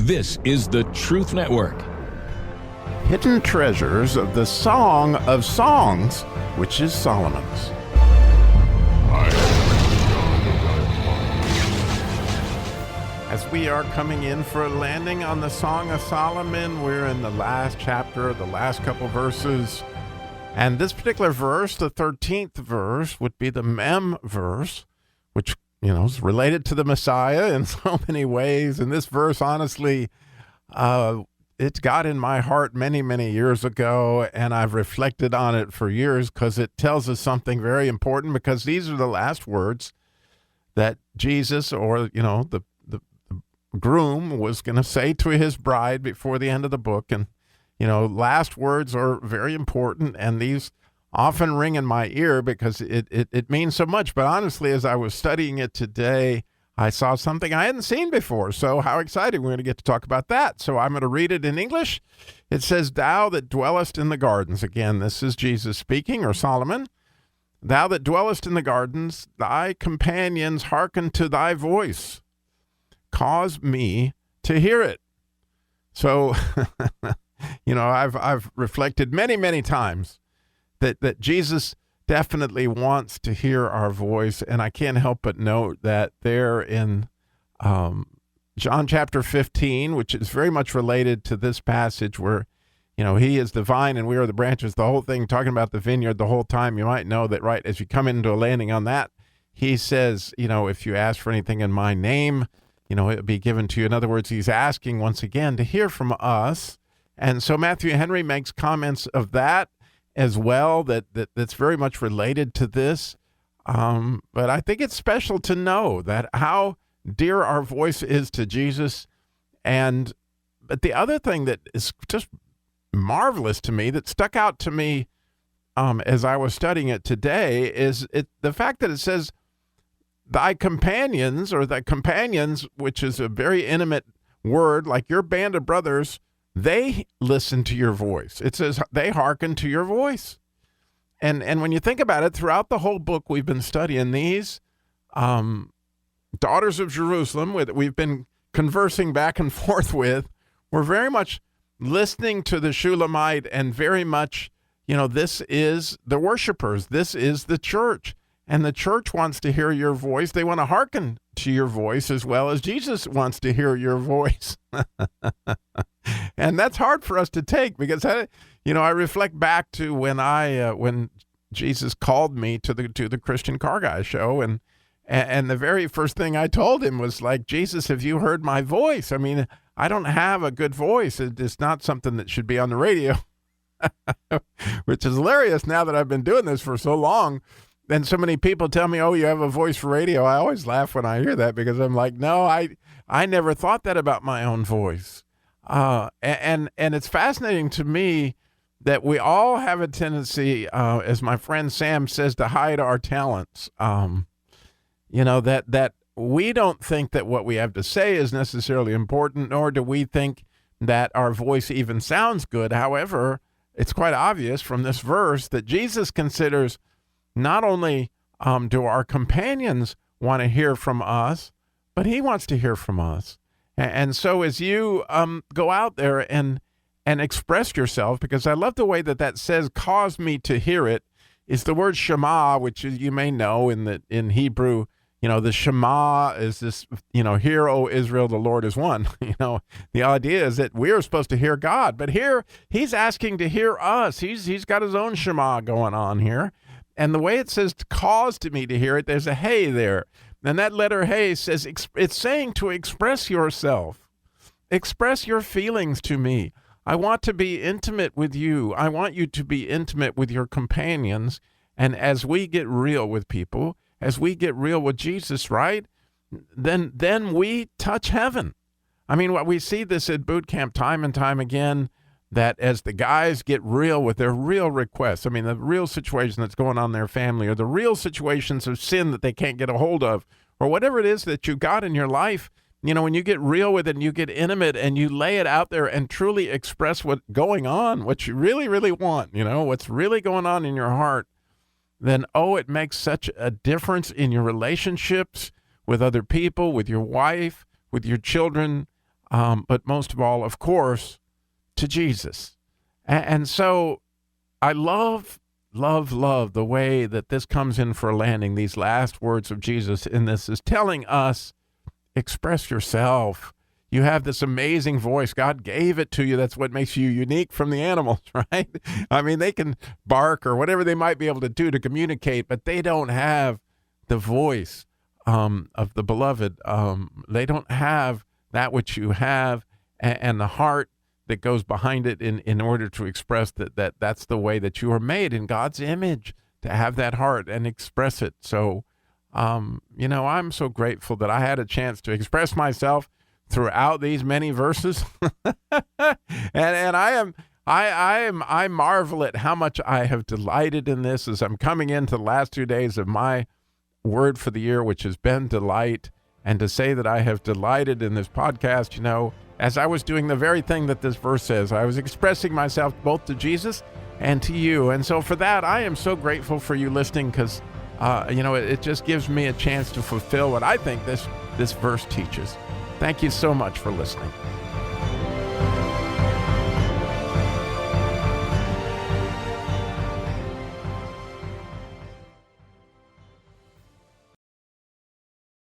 This is the Truth Network. Hidden treasures of the Song of Songs, which is Solomon's. As we are coming in for a landing on the Song of Solomon, we're in the last chapter, the last couple verses. And this particular verse, the 13th verse, would be the Mem verse, which, is related to the Messiah in so many ways. And this verse, honestly, it got in my heart many, many years ago, and I've reflected on it for years because it tells us something very important, because these are the last words that Jesus, or, the groom, was going to say to his bride before the end of the book. And, last words are very important, and these often ring in my ear because it means so much. But honestly, as I was studying it today, I saw something I hadn't seen before. So how exciting. We're going to get to talk about that. So I'm going to read it in English. It says, "Thou that dwellest in the gardens." Again, this is Jesus speaking, or Solomon. "Thou that dwellest in the gardens, thy companions hearken to thy voice. Cause me to hear it." So, I've reflected many, many times that Jesus definitely wants to hear our voice. And I can't help but note that there in John chapter 15, which is very much related to this passage where, he is the vine and we are the branches, the whole thing, talking about the vineyard the whole time. You might know that right as you come into a landing on that, he says, if you ask for anything in my name, it'll be given to you. In other words, he's asking once again to hear from us. And so Matthew Henry makes comments of that as well, that's very much related to this. But I think it's special to know that how dear our voice is to Jesus. But the other thing that is just marvelous to me, that stuck out to me as I was studying it today, is the fact that it says, thy companions, or thy companions, which is a very intimate word, like your band of brothers, they listen to your voice. It says they hearken to your voice. And when you think about it, throughout the whole book, we've been studying these daughters of Jerusalem that we've been conversing back and forth with. We're very much listening to the Shulamite, and very much, this is the worshipers. This is the church. And the church wants to hear your voice. They want to hearken to your voice as well as Jesus wants to hear your voice. And that's hard for us to take, because I reflect back to when Jesus called me to the Christian Car Guy show, and the very first thing I told him was like, Jesus, have you heard my voice? I mean, I don't have a good voice. It's not something that should be on the radio, which is hilarious now that I've been doing this for so long. And so many people tell me, oh, you have a voice for radio. I always laugh when I hear that, because I'm like, no, I never thought that about my own voice. And it's fascinating to me that we all have a tendency, as my friend Sam says, to hide our talents. That we don't think that what we have to say is necessarily important, nor do we think that our voice even sounds good. However, it's quite obvious from this verse that Jesus considers not only do our companions want to hear from us, but he wants to hear from us. And so as you go out there and express yourself, because I love the way that says, cause me to hear it, is the word Shema, which you may know in Hebrew, the Shema is this, hear, O Israel, the Lord is one. The idea is that we're supposed to hear God, but here he's asking to hear us. He's got his own Shema going on here. And the way it says caused me to hear it, there's a hey there. And that letter hey says, it's saying to express yourself. Express your feelings to me. I want to be intimate with you. I want you to be intimate with your companions. And as we get real with people, as we get real with Jesus, right, then we touch heaven. I mean, what we see this at boot camp time and time again, that as the guys get real with their real requests, I mean, the real situation that's going on in their family, or the real situations of sin that they can't get a hold of, or whatever it is that you got in your life, when you get real with it and you get intimate and you lay it out there and truly express what's going on, what you really, really want, what's really going on in your heart, then, it makes such a difference in your relationships with other people, with your wife, with your children. but most of all, of course, to Jesus. And so I love the way that this comes in for a landing. These last words of Jesus in this is telling us, express yourself. You have this amazing voice. God gave it to you. That's what makes you unique from the animals, right? I mean, they can bark or whatever they might be able to do to communicate, but they don't have the voice of the beloved. They don't have that which you have and the heart that goes behind it in order to express that's the way that you are made in God's image, to have that heart and express it. So, I'm so grateful that I had a chance to express myself throughout these many verses. and I marvel at how much I have delighted in this as I'm coming into the last 2 days of my word for the year, which has been delight. And to say that I have delighted in this podcast, as I was doing the very thing that this verse says, I was expressing myself both to Jesus and to you. And so for that, I am so grateful for you listening, because, it just gives me a chance to fulfill what I think this verse teaches. Thank you so much for listening.